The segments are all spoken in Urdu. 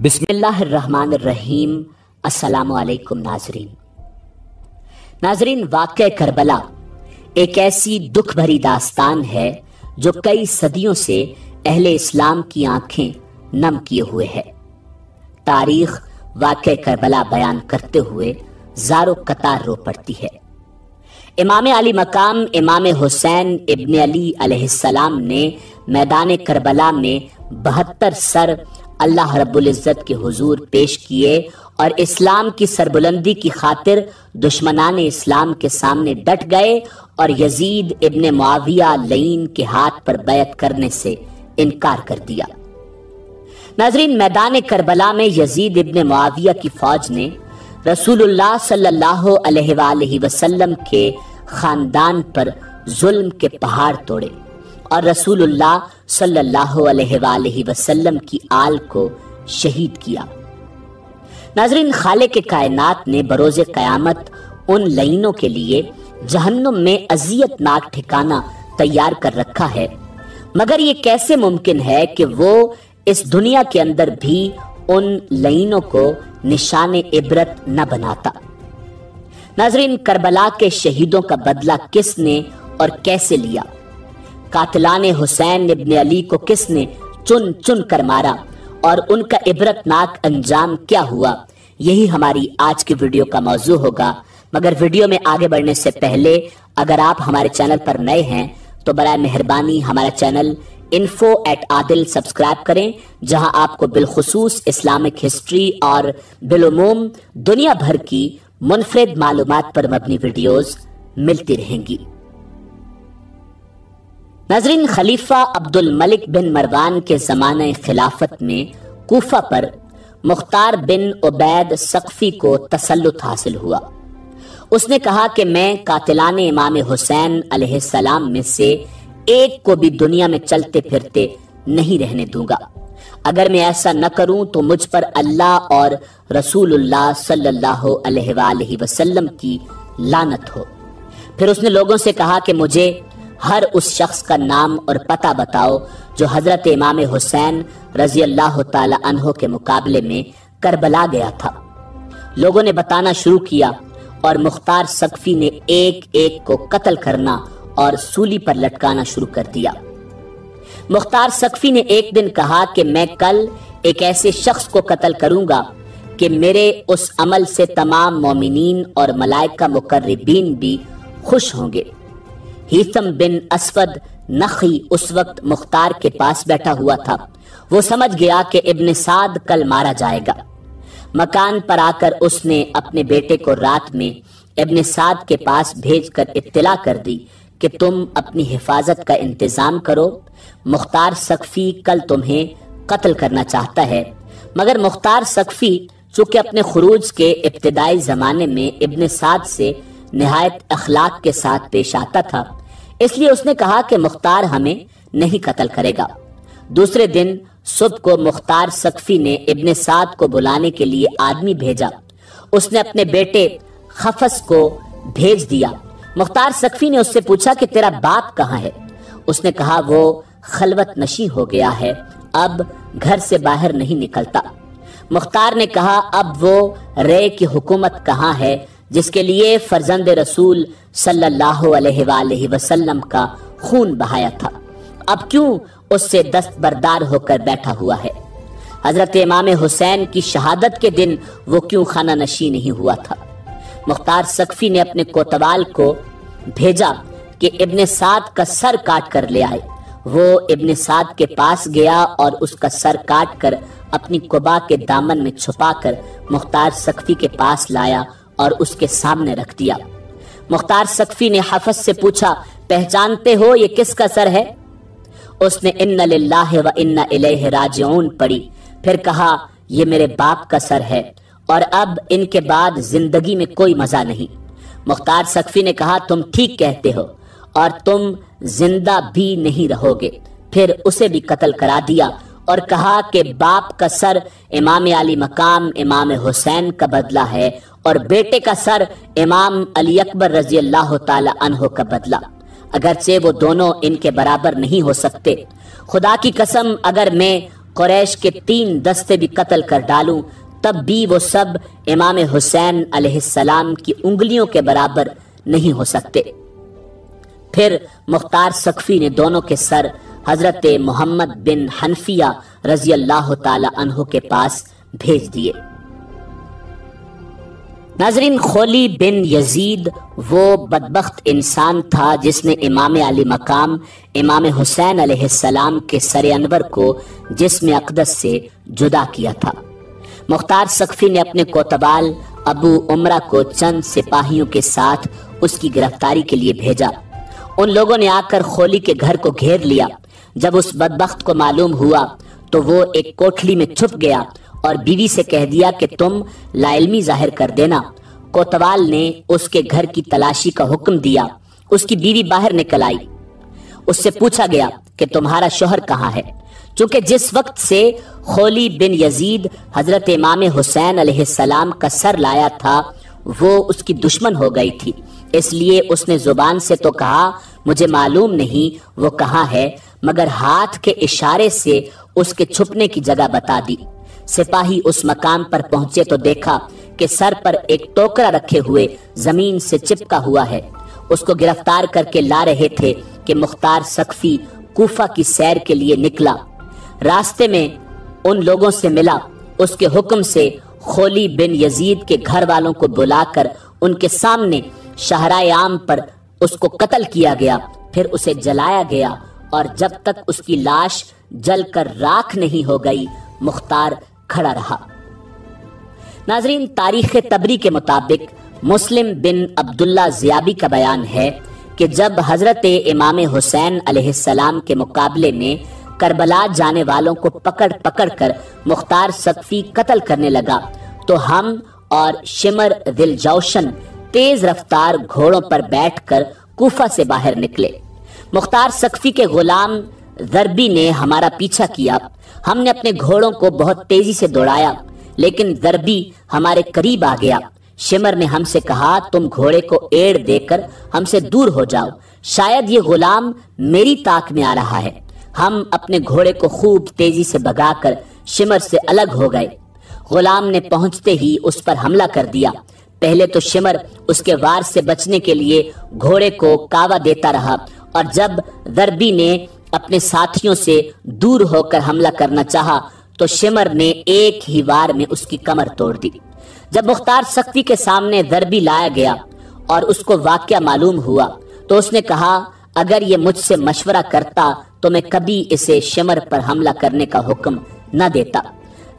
بسم اللہ الرحمن الرحیم۔ السلام علیکم ناظرین، واقعہ کربلا ایک ایسی دکھ بھری داستان ہے جو کئی صدیوں سے اہل اسلام کی آنکھیں نم کیے ہوئے ہے۔ تاریخ واقعہ کربلا بیان کرتے ہوئے زارو قطار رو پڑتی ہے۔ امام علی مقام امام حسین ابن علی علیہ السلام نے میدان کربلا میں 72 سر اللہ رب العزت کے حضور پیش کیے اور اسلام کی سربلندی کی خاطر دشمنان اسلام کے سامنے ڈٹ گئے اور یزید ابن معاویہ لعین کے ہاتھ پر بیعت کرنے سے انکار کر دیا۔ ناظرین، میدان کربلا میں یزید ابن معاویہ کی فوج نے رسول اللہ صلی اللہ علیہ وآلہ وسلم کے خاندان پر ظلم کے پہاڑ توڑے اور رسول اللہ صلی اللہ علیہ وآلہ وسلم کی آل کو شہید کیا۔ ناظرین، خالق کائنات نے بروز قیامت ان لعینوں کے لیے جہنم میں اذیت ناک ٹھکانہ تیار کر رکھا ہے، مگر یہ کیسے ممکن ہے کہ وہ اس دنیا کے اندر بھی ان لعینوں کو نشان عبرت نہ بناتا۔ ناظرین، کربلا کے شہیدوں کا بدلہ کس نے اور کیسے لیا؟ قاتلان حسین ابن علی کو کس نے چن چن کر مارا اور ان کا عبرت ناک انجام کیا ہوا؟ یہی ہماری آج کی ویڈیو کا موضوع ہوگا۔ مگر ویڈیو میں آگے بڑھنے سے پہلے اگر آپ ہمارے چینل پر نئے ہیں تو برائے مہربانی ہمارا چینل info@adil سبسکرائب کریں، جہاں آپ کو بالخصوص اسلامک ہسٹری اور بالعموم دنیا بھر کی منفرد معلومات پر مبنی ویڈیوز ملتی رہیں گی۔ ناظرین، خلیفہ عبد الملک بن مروان کے زمانہ خلافت میں کوفہ پر مختار بن عبید ثقفی کو تسلط حاصل ہوا۔ اس نے کہا کہ میں قاتلان امام حسین علیہ السلام میں سے ایک کو بھی دنیا میں چلتے پھرتے نہیں رہنے دوں گا۔ اگر میں ایسا نہ کروں تو مجھ پر اللہ اور رسول اللہ صلی اللہ علیہ وآلہ وسلم کی لعنت ہو۔ پھر اس نے لوگوں سے کہا کہ مجھے ہر اس شخص کا نام اور پتہ بتاؤ جو حضرت امام حسین رضی اللہ تعالی عنہ کے مقابلے میں کربلا گیا تھا۔ لوگوں نے بتانا شروع کیا اور مختار ثقفی نے ایک ایک کو قتل کرنا اور سولی پر لٹکانا شروع کر دیا۔ مختار ثقفی نے ایک دن کہا کہ میں کل ایک ایسے شخص کو قتل کروں گا کہ میرے اس عمل سے تمام مومنین اور ملائکہ مقربین بھی خوش ہوں گے۔ ہیثم بن اسود نخی اس وقت مختار کے پاس بیٹھا ہوا تھا۔ وہ سمجھ گیا کہ ابن سعد کل مارا جائے گا۔ مکان پر آ کر اس نے اپنے بیٹے کو رات میں ابن سعد کے پاس بھیج کر اطلاع کر دی کہ تم اپنی حفاظت کا انتظام کرو، مختار ثقفی کل تمہیں قتل کرنا چاہتا ہے۔ مگر مختار ثقفی چونکہ اپنے خروج کے ابتدائی زمانے میں ابن سعد سے نہایت اخلاق کے ساتھ پیش آتا تھا، اس لیے اس نے کہا کہ مختار ہمیں نہیں قتل کرے گا۔ دوسرے دن صبح کو مختار ثقفی نے ابن سعد کو بلانے کے لیے آدمی بھیجا۔ اس نے اپنے بیٹے خفص کو بھیج دیا۔ مختار ثقفی نے اس سے پوچھا کہ تیرا باپ کہاں ہے؟ اس نے کہا وہ خلوت نشیں ہو گیا ہے، اب گھر سے باہر نہیں نکلتا۔ مختار نے کہا اب وہ رے کی حکومت کہاں ہے جس کے لیے فرزند رسول صلی اللہ علیہ وآلہ وسلم کا خون بہایا تھا؟ اب کیوں اس سے دستبردار ہو کر بیٹھا ہوا ہے؟ حضرت امام حسین کی شہادت کے دن وہ کیوں خانہ نشین نہیں ہوا تھا؟ مختار ثقفی نے اپنے کوتوال کو بھیجا کہ ابن سعد کا سر کاٹ کر لے آئے۔ وہ ابن سعد کے پاس گیا اور اس کا سر کاٹ کر اپنی قبا کے دامن میں چھپا کر مختار ثقفی کے پاس لایا اور اس کے سامنے رکھ دیا۔ مختار ثقفی نے حفص سے پوچھا پہچانتے ہو یہ کس کا سر ہے؟ اس نے ان للہ و انا الیہ راجعون پڑھی، پھر کہا یہ میرے باپ کا سر ہے اور اب ان کے بعد زندگی میں کوئی مزہ نہیں۔ مختار ثقفی نے کہا تم ٹھیک کہتے ہو اور تم زندہ بھی نہیں رہو گے۔ پھر اسے بھی قتل کرا دیا اور کہا کہ باپ کا سر امام علی مقام امام حسین کا بدلہ ہے اور بیٹے کا سر امام علی اکبر رضی اللہ تعالی عنہ کا بدلہ، اگرچہ وہ دونوں ان کے برابر نہیں ہو سکتے۔ خدا کی قسم اگر میں قریش کے 3 دستے بھی قتل کر ڈالوں تب بھی وہ سب امام حسین علیہ السلام کی انگلیوں کے برابر نہیں ہو سکتے۔ پھر مختار سقفی نے دونوں کے سر حضرت محمد بن حنفیہ رضی اللہ تعالی عنہ کے پاس بھیج دیے۔ ناظرین، خولی بن یزید وہ بدبخت انسان تھا جس نے امام علی مقام امام حسین علیہ السلام کے سر انور کو جسم اقدس سے جدا کیا تھا۔ مختار سقفی نے اپنے کوتوال ابو عمرہ کو چند سپاہیوں کے ساتھ اس کی گرفتاری کے لیے بھیجا۔ ان لوگوں نے آ کر خولی کے گھر کو گھیر لیا۔ جب اس بدبخت کو معلوم ہوا تو وہ ایک کوٹھلی میں چھپ گیا اور بیوی سے کہہ دیا کہ تم لا علمی ظاہر کر دینا۔ کوتوال نے اس کے گھر کی تلاشی کا حکم دیا۔ اس کی بیوی باہر نکل آئی۔ اس سے پوچھا گیا کہ تمہارا شوہر کہاں ہے؟ چونکہ جس وقت سے خولی بن یزید حضرت امام حسین علیہ السلام کا سر لایا تھا وہ اس کی دشمن ہو گئی تھی، اس لیے اس نے زبان سے تو کہا مجھے معلوم نہیں وہ کہاں ہے، مگر ہاتھ کے اشارے سے اس کے چھپنے کی جگہ بتا دی۔ سپاہی اس مقام پر پہنچے تو دیکھا کہ سر پر ایک ٹوکرا رکھے ہوئے زمین سے چپکا ہوا ہے۔ اس کو گرفتار کر کے لا رہے تھے کہ مختار سقفی کوفہ کی سیر کے لیے نکلا۔ راستے میں ان لوگوں سے ملا۔ اس کے حکم سے خولی بن یزید کے گھر والوں کو بلا کر ان کے سامنے شاہراہ عام پر اس کو قتل کیا گیا، پھر اسے جلایا گیا، اور جب تک اس کی لاش جل کر راکھ نہیں ہو گئی مختار کھڑا رہا۔ ناظرین، تاریخ تبری کے مطابق مسلم بن عبداللہ زیابی کا بیان ہے کہ جب حضرت امام حسین علیہ السلام کے مقابلے میں کربلا جانے والوں کو پکڑ پکڑ کر مختار سقفی قتل کرنے لگا تو ہم اور شمر ذل جوشن تیز رفتار گھوڑوں پر بیٹھ کر کوفہ سے باہر نکلے۔ مختار سقفی کے غلام ضربی نے ہمارا پیچھا کیا۔ ہم نے اپنے گھوڑوں کو بہت تیزی سے دوڑایا، لیکن ضربی ہمارے قریب آ گیا۔ شمر نے ہم سے کہا تم گھوڑے کو ایڑ دے کر ہم سے دور ہو جاؤ، شاید یہ غلام میری طاق میں آ رہا ہے۔ ہم اپنے گھوڑے کو خوب تیزی سے بھگا کر شمر سے الگ ہو گئے۔ غلام نے پہنچتے ہی اس پر حملہ کر دیا۔ پہلے تو شمر اس کے وار سے بچنے کے لیے گھوڑے کو کاوا دیتا رہا، اور جب ضربی نے اپنے ساتھیوں سے دور ہو کر حملہ کرنا چاہا تو شمر نے ایک ہی وار میں اس کی کمر توڑ دی۔ جب مختار سقفی کے سامنے ضربی لایا گیا اور اس کو واقعہ معلوم ہوا تو اس نے کہا اگر یہ مجھ سے مشورہ کرتا تو میں کبھی اسے شمر پر حملہ کرنے کا حکم نہ دیتا۔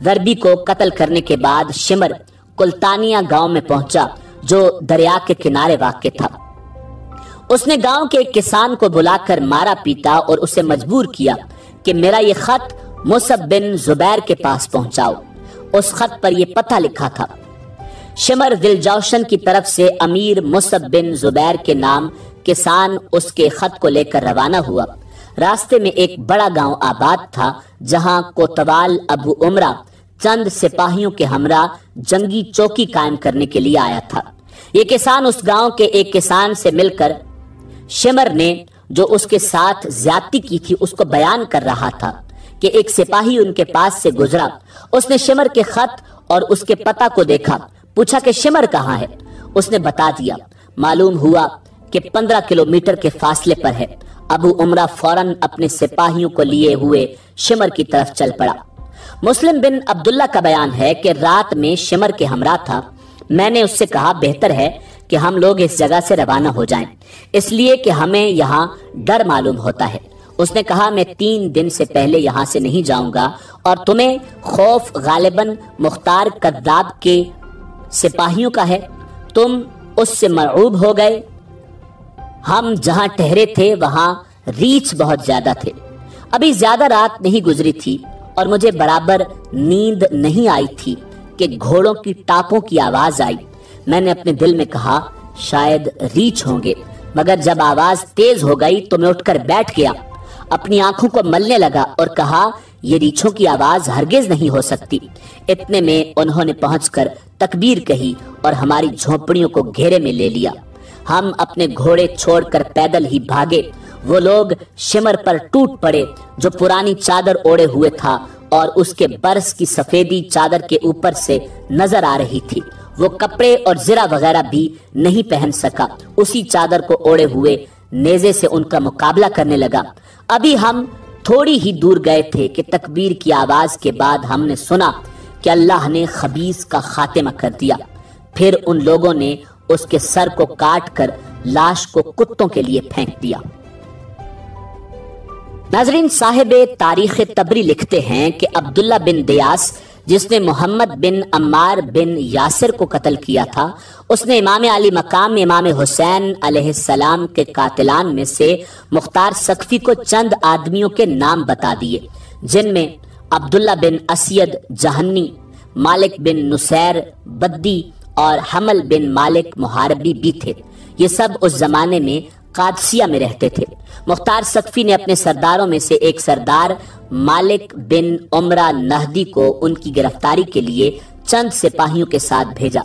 ضربی کو قتل کرنے کے بعد شمر کلتانیہ گاؤں میں پہنچا جو دریا کے کنارے واقع تھا۔ اس نے گاؤں کے ایک کسان کو بلا کر مارا پیٹا اور اسے مجبور کیا کہ میرا یہ خط مصعب بن زبیر کے پاس پہنچاؤ۔ اس خط پر یہ پتہ لکھا تھا، شمر ذل جوشن کی طرف سے امیر مصعب بن زبیر کے نام۔ کسان اس کے خط کو لے کر روانہ ہوا۔ راستے میں ایک بڑا گاؤں آباد تھا جہاں کوتوال ابو عمرہ چند سپاہیوں کے ہمراہ جنگی چوکی قائم کرنے کے لیے آیا تھا۔ یہ کسان اس گاؤں کے ایک کسان سے مل کر شمر نے جو اس کے ساتھ زیادتی کی تھی اس کو بیان کر رہا تھا کہ ایک سپاہی ان کے پاس سے گزرا۔ اس نے شمر کے خط اور اس کے پتہ کو دیکھا، پوچھا کہ شمر کہاں ہے۔ اس نے بتا دیا۔ معلوم ہوا کہ 15 کلومیٹر کے فاصلے پر ہے۔ ابو عمرہ فوراً اپنے سپاہیوں کو لیے ہوئے شمر کی طرف چل پڑا۔ مسلم بن عبداللہ کا بیان ہے کہ رات میں شمر کے ہمراہ تھا۔ میں نے اس سے کہا بہتر ہے کہ ہم لوگ اس جگہ سے روانہ ہو جائیں، اس لیے کہ ہمیں یہاں ڈر معلوم ہوتا ہے۔ اس نے کہا میں 3 دن سے پہلے یہاں سے نہیں جاؤں گا، اور تمہیں خوف غالباً مختار کذاب کے سپاہیوں کا ہے، تم اس سے مرعوب ہو گئے۔ ہم جہاں ٹھہرے تھے وہاں ریچھ بہت زیادہ تھے۔ ابھی زیادہ رات نہیں گزری تھی اور مجھے برابر نیند نہیں آئی تھی کہ گھوڑوں کی ٹاپوں کی آواز آئی۔ میں نے اپنے دل میں کہا شاید ریچھ ہوں گے، مگر جب آواز تیز ہو گئی تو میں اٹھ کر بیٹھ گیا، اپنی آنکھوں کو ملنے لگا اور کہا یہ ریچھوں کی آواز ہرگز نہیں ہو سکتی۔ اتنے میں انہوں نے پہنچ کر تکبیر کہی اور ہماری جھونپڑیوں کو گھیرے میں لے لیا۔ ہم اپنے گھوڑے چھوڑ کر پیدل ہی بھاگے۔ وہ لوگ شمر پر ٹوٹ پڑے جو پرانی چادر اوڑے ہوئے تھا اور اس کے برس کی سفیدی چادر کے اوپر سے نظر آ رہی تھی۔ وہ کپڑے اور زرہ وغیرہ بھی نہیں پہن سکا، اسی چادر کو اوڑے ہوئے نیزے سے ان کا مقابلہ کرنے لگا۔ ابھی ہم تھوڑی ہی دور گئے تھے کہ تکبیر کی آواز کے بعد ہم نے سنا کہ اللہ نے خبیث کا خاتمہ کر دیا۔ پھر ان لوگوں نے اس کے سر کو کاٹ کر لاش کو کتوں کے لیے پھینک دیا۔ ناظرین، صاحب تاریخ طبری لکھتے ہیں کہ عبداللہ بن دیاس، جس نے محمد بن عمار بن یاسر کو قتل کیا تھا، اس نے امام علی مقام امام حسین علیہ السلام کے قاتلان میں سے مختار سقفی کو چند آدمیوں کے نام بتا دیے، جن میں عبداللہ بن اسید جہنی، مالک بن نصیر بدی اور حمل بن مالک محاربی بھی تھے۔ یہ سب اس زمانے میں قادسیہ میں رہتے تھے۔ مختار سقفی نے اپنے سرداروں میں سے ایک سردار مالک بن عمرہ نہدی کو ان کی گرفتاری کے لیے چند سپاہیوں کے ساتھ بھیجا۔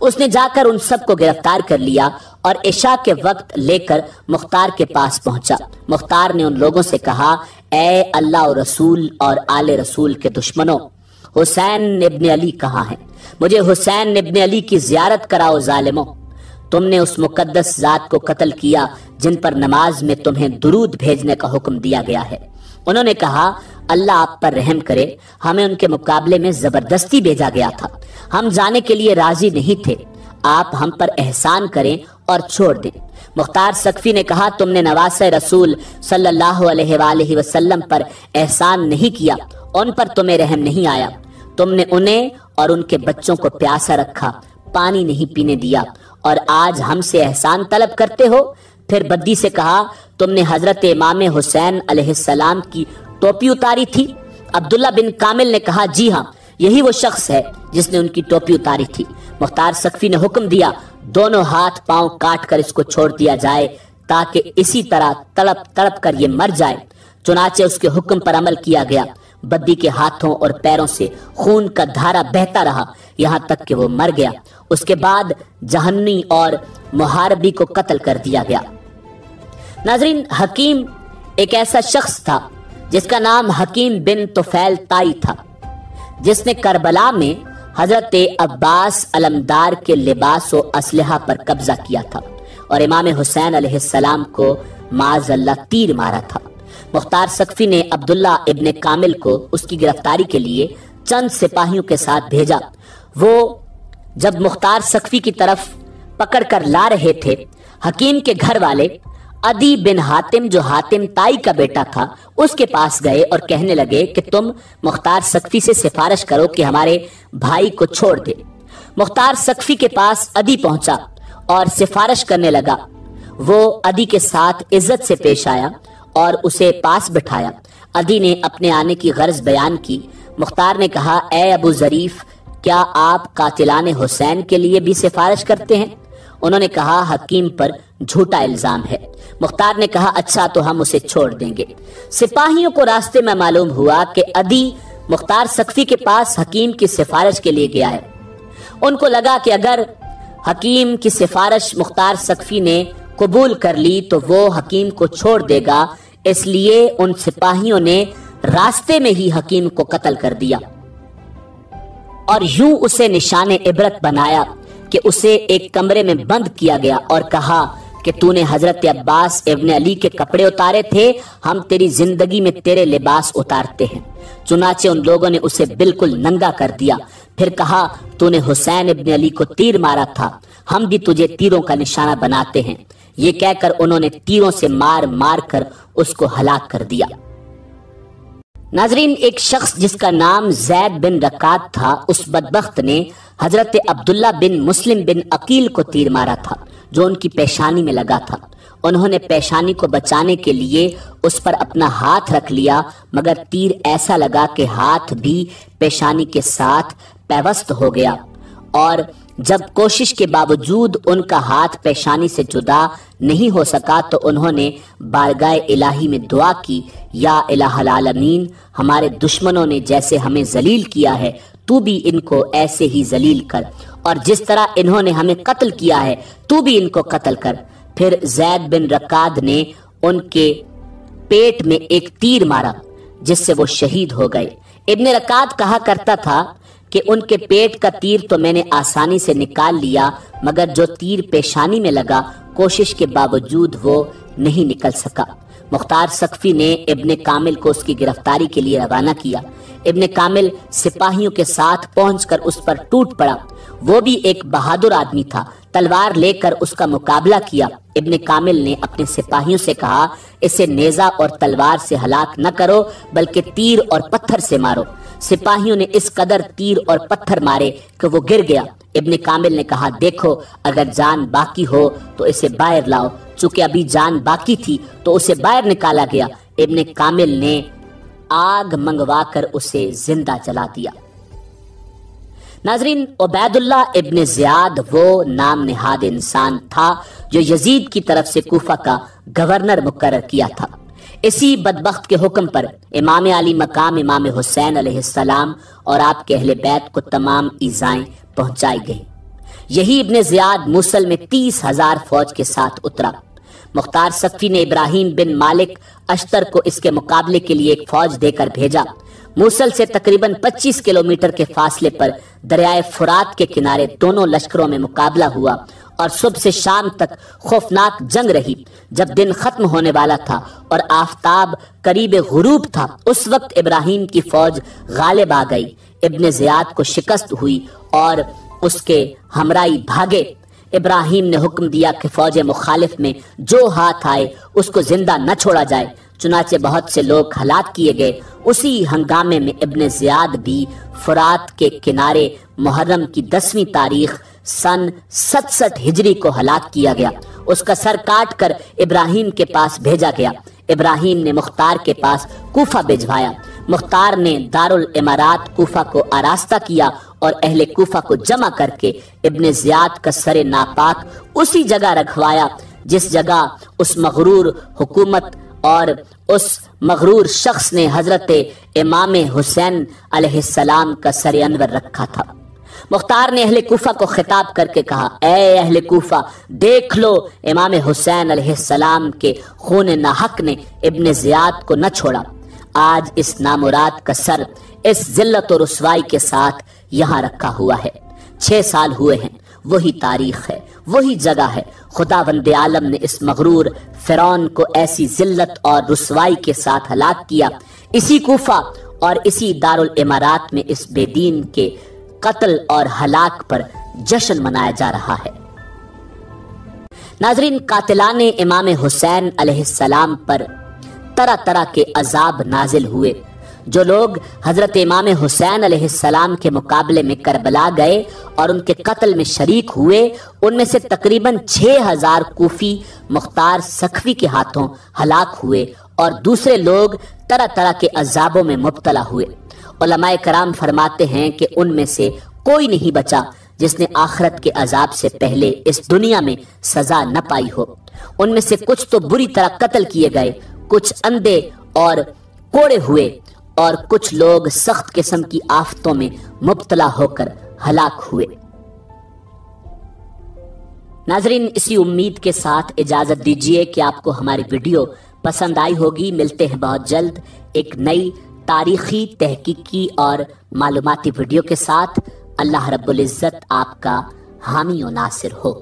اس نے جا کر ان سب کو گرفتار کر لیا اور عشاء کے وقت لے کر مختار کے پاس پہنچا۔ مختار نے ان لوگوں سے کہا، اے اللہ و رسول اور آل رسول کے دشمنوں، حسین ابن علی کہاں ہے؟ مجھے حسین ابن علی کی زیارت کراؤ ظالموں۔ تم نے اس مقدس ذات کو قتل کیا جن پر نماز میں تمہیں درود بھیجنے کا حکم دیا گیا ہے۔ انہوں نے کہا، اللہ آپ پر رحم کرے، ہمیں ان کے مقابلے میں زبردستی بھیجا گیا تھا، ہم جانے کے لیے راضی نہیں تھے، آپ ہم پر احسان کریں اور چھوڑ دیں۔ مختار سقفی نے کہا، تم نے نواسہ رسول صلی اللہ علیہ وآلہ وسلم پر احسان نہیں کیا، ان پر تمہیں رحم نہیں آیا، تم نے انہیں اور ان کے بچوں کو پیاسا رکھا، پانی نہیں پینے دیا، اور آج ہم سے احسان طلب کرتے ہو۔ پھر بدی سے کہا، تم نے حضرت امام حسین علیہ السلام کی ٹوپی اتاری تھی؟ عبداللہ بن کامل نے کہا، جی ہاں، یہی وہ شخص ہے جس نے ان کی ٹوپی اتاری تھی۔ مختار سقفی نے حکم دیا، دونوں ہاتھ پاؤں کاٹ کر اس کو چھوڑ دیا جائے تاکہ اسی طرح تڑپ تڑپ کر یہ مر جائے۔ چنانچہ اس کے حکم پر عمل کیا گیا۔ بدی کے ہاتھوں اور پیروں سے خون کا دھارا بہتا رہا یہاں تک کہ وہ مر گیا۔ اس کے بعد جہنی اور محاربی کو قتل کر دیا گیا۔ ناظرین، حکیم ایک ایسا شخص تھا جس کا نام حکیم بن طفیل تائی تھا، جس نے کربلا میں حضرت عباس علمدار کے لباس و اسلحہ پر قبضہ کیا تھا اور امام حسین علیہ السلام کو معاذ اللہ تیر مارا تھا۔ مختار سقفی نے عبداللہ ابن کامل کو اس کی گرفتاری کے لیے چند سپاہیوں کے ساتھ بھیجا۔ وہ جب مختار سقفی کی طرف پکڑ کر لا رہے تھے، حکیم کے گھر والے عدی بن حاتم، جو حاتم تائی کا بیٹا تھا، اس کے پاس گئے اور کہنے لگے کہ تم مختار سقفی سے سفارش کرو کہ ہمارے بھائی کو چھوڑ دے۔ مختار سقفی کے پاس عدی پہنچا اور سفارش کرنے لگا۔ وہ عدی کے ساتھ عزت سے پیش آیا اور اسے پاس بٹھایا۔ عدی نے اپنے آنے کی غرض بیان کی۔ مختار نے کہا، اے ابو ظریف، کیا آپ قاتلان حسین کے لیے بھی سفارش کرتے ہیں؟ انہوں نے کہا، حکیم پر جھوٹا الزام ہے۔ مختار نے کہا، اچھا تو ہم اسے چھوڑ دیں گے۔ سپاہیوں کو راستے میں معلوم ہوا کہ عدی مختار سقفی کے پاس حکیم کی سفارش کے لیے گیا ہے۔ ان کو لگا کہ اگر حکیم کی سفارش مختار سقفی نے قبول کر لی تو وہ حکیم کو چھوڑ دے گا، اس لیے ان سپاہیوں نے راستے میں ہی حکیم کو قتل کر دیا اور یوں اسے نشان عبرت بنایا کہ اسے ایک کمرے میں بند کیا گیا اور کہا کہ تو نے حضرت عباس ابن علی کے کپڑے اتارے تھے، ہم تیری زندگی میں تیرے لباس اتارتے ہیں۔ چنانچہ ان لوگوں نے اسے بالکل ننگا کر دیا۔ پھر کہا، تو نے حسین ابن علی کو تیر مارا تھا، ہم بھی تجھے تیروں کا نشانہ بناتے ہیں۔ یہ کہہ کر انہوں نے تیروں سے مار مار کر اس کو ہلاک کر دیا۔ ناظرین، ایک شخص جس کا نام زید بن رکات تھا، اس بدبخت نے حضرت عبداللہ بن مسلم بن عقیل کو تیر مارا تھا جو ان کی پیشانی میں لگا تھا۔ انہوں نے پیشانی کو بچانے کے لیے اس پر اپنا ہاتھ رکھ لیا، مگر تیر ایسا لگا کہ ہاتھ بھی پیشانی کے ساتھ پیوست ہو گیا، اور جب کوشش کے باوجود ان کا ہاتھ پیشانی سے جدا نہیں ہو سکا تو انہوں نے بارگاہ الہی میں دعا کی، یا الہ العالمین، ہمارے دشمنوں نے جیسے ہمیں ذلیل کیا ہے تو بھی ان کو ایسے ہی ذلیل کر، اور جس طرح انہوں نے ہمیں قتل کیا ہے تو بھی ان کو قتل کر۔ پھر زید بن رکاد نے ان کے پیٹ میں ایک تیر مارا جس سے وہ شہید ہو گئے۔ ابن رکعت کہا کرتا تھا کہ ان کے پیٹ کا تیر تو میں نے آسانی سے نکال لیا، مگر جو تیر پیشانی میں لگا کوشش کے باوجود وہ نہیں نکل سکا۔ مختار سقفی نے ابن کامل کو اس کی گرفتاری کے لیے روانہ کیا۔ ابن کامل سپاہیوں کے ساتھ پہنچ کر اس پر ٹوٹ پڑا۔ وہ بھی ایک بہادر آدمی تھا، تلوار لے کر اس کا مقابلہ کیا۔ ابن کامل نے اپنے سپاہیوں سے کہا، اسے نیزہ اور تلوار سے ہلاک نہ کرو بلکہ تیر اور پتھر سے مارو۔ سپاہیوں نے اس قدر تیر اور پتھر مارے کہ وہ گر گیا۔ ابن کامل نے کہا، دیکھو اگر جان باقی ہو تو اسے باہر لاؤ۔ چونکہ ابھی جان باقی تھی تو اسے باہر نکالا گیا۔ ابن کامل نے آگ منگوا کر اسے زندہ جلا دیا۔ ناظرین، عبید اللہ ابن زیاد وہ نام نہاد انسان تھا جو یزید کی طرف سے کوفہ کا گورنر مقرر کیا تھا۔ اسی بدبخت کے حکم پر امام علی مقام امام حسین علیہ السلام اور آپ کے اہل بیت کو تمام ایذائیں پہنچائی گئیں۔ یہی ابن زیاد موصل میں 30,000 فوج کے ساتھ اترا۔ مختار سقفی نے ابراہیم بن مالک اشتر کو اس کے مقابلے کے لیے ایک فوج دے کر بھیجا۔ موصل سے تقریباً 25 کلومیٹر کے فاصلے پر دریائے فرات کے کنارے دونوں لشکروں میں مقابلہ ہوا اور صبح سے شام تک خوفناک جنگ رہی۔ جب دن ختم ہونے والا تھا اور آفتاب قریب غروب تھا، اس وقت ابراہیم کی فوج غالب آ گئی۔ ابن زیاد کو شکست ہوئی اور اس کے ہمراہی بھاگے۔ ابراہیم نے حکم دیا کہ فوج مخالف میں جو ہاتھ آئے اس کو زندہ نہ چھوڑا جائے۔ چنانچہ بہت سے لوگ ہلاک کیے گئے۔ اسی ہنگامے میں ابن زیاد بھی فرات کے کنارے محرم کی 10ویں تاریخ سن 67 ہجری کو ہلاک کیا گیا۔ اس کا سر کاٹ کر ابراہیم کے پاس بھیجا گیا۔ ابراہیم نے مختار کے پاس کوفہ بھجوایا۔ مختار نے دارالامارات کوفہ کو آراستہ کیا اور اہل کوفہ کو جمع کر کے ابن زیاد کا سر ناپاک اسی جگہ رکھوایا جس جگہ اس مغرور حکومت اور اس مغرور شخص نے حضرت امام حسین علیہ السلام کا سر انور رکھا تھا۔ مختار نے اہل کوفہ کو خطاب کر کے کہا، اے اہل کوفہ، دیکھ لو امام حسین علیہ السلام کے خون ناحق نے ابن زیاد کو نہ چھوڑا۔ آج اس نامراد کا سر اس ذلت و رسوائی کے ساتھ یہاں رکھا ہوا ہے۔ 6 سال ہوئے ہیں، وہی تاریخ ہے، وہی جگہ ہے۔ خداوند عالم نے اس مغرور فرعون کو ایسی ذلت اور رسوائی کے ساتھ ہلاک کیا۔ اسی کوفہ اور اسی دارالامارات میں اس بے دین کے قتل اور ہلاک پر جشن منایا جا رہا ہے۔ ناظرین، قاتلان امام حسین علیہ السلام پر طرح طرح کے عذاب نازل ہوئے۔ جو لوگ حضرت امام حسین علیہ السلام کے مقابلے میں کربلا گئے اور ان کے قتل میں شریک ہوئے، ان میں سے تقریباً 6,000 کوفی مختار سقفی کے ہاتھوں ہلاک ہوئے اور دوسرے لوگ طرح طرح کے عذابوں میں مبتلا ہوئے۔ علماء کرام فرماتے ہیں کہ ان میں سے کوئی نہیں بچا جس نے آخرت کے عذاب سے پہلے اس دنیا میں سزا نہ پائی ہو۔ ان میں سے کچھ تو بری طرح قتل کیے گئے، کچھ اندھے اور کوڑے ہوئے اور کچھ لوگ سخت قسم کی آفتوں میں مبتلا ہو کر ہلاک ہوئے۔ ناظرین، اسی امید کے ساتھ اجازت دیجیے کہ آپ کو ہماری ویڈیو پسند آئی ہوگی۔ ملتے ہیں بہت جلد ایک نئی تاریخی، تحقیقی اور معلوماتی ویڈیو کے ساتھ۔ اللہ رب العزت آپ کا حامی و ناصر ہو۔